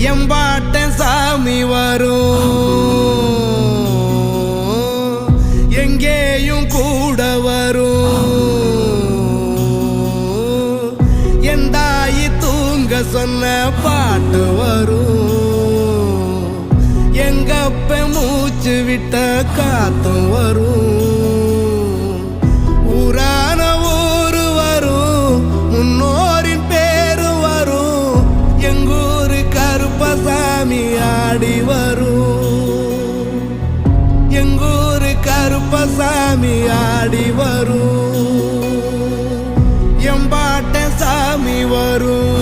எம்பாட்ட சாமி வரும், எங்கேயும் கூட வரும். என் தாயி தூங்க சொன்ன பாட்டு வரும், எங்கப்ப மூச்சு விட்ட காத்தும் வரும். ஊரான ஊரு வரும், முன்னோரின் பேரு வரும். எங்கூரு கருப்பசாமி ஆடி வரும், எங்கூரு கருப்பசாமி ஆடி வரும். எம்பாட்ட சாமி வரும்.